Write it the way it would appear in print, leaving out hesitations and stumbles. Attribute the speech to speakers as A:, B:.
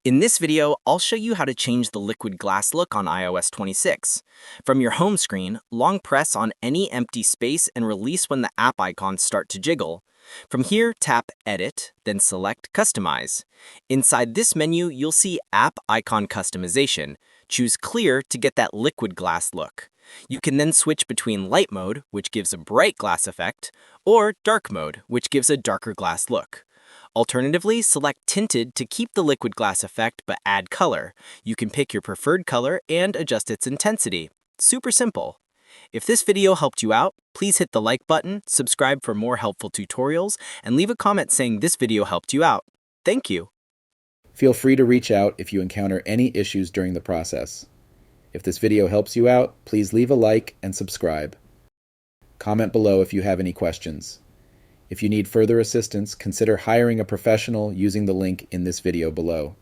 A: In this video, I'll show you how to change the liquid glass look on iOS 26. From your home screen, long press on any empty space and release when the app icons start to jiggle. From here, tap Edit, then select Customize. Inside this menu, you'll see App Icon Customization. Choose Clear to get that liquid glass look. You can then switch between Light Mode, which gives a bright glass effect, or Dark Mode, which gives a darker glass look. Alternatively, select Tinted to keep the liquid glass effect but add color. You can pick your preferred color and adjust its intensity. Super simple. If this video helped you out, please hit the like button, subscribe for more helpful tutorials, and leave a comment saying this video helped you out. Thank you.
B: Feel free to reach out if you encounter any issues during the process. If this video helps you out, please leave a like and subscribe. Comment below if you have any questions. If you need further assistance, consider hiring a professional using the link in this video below.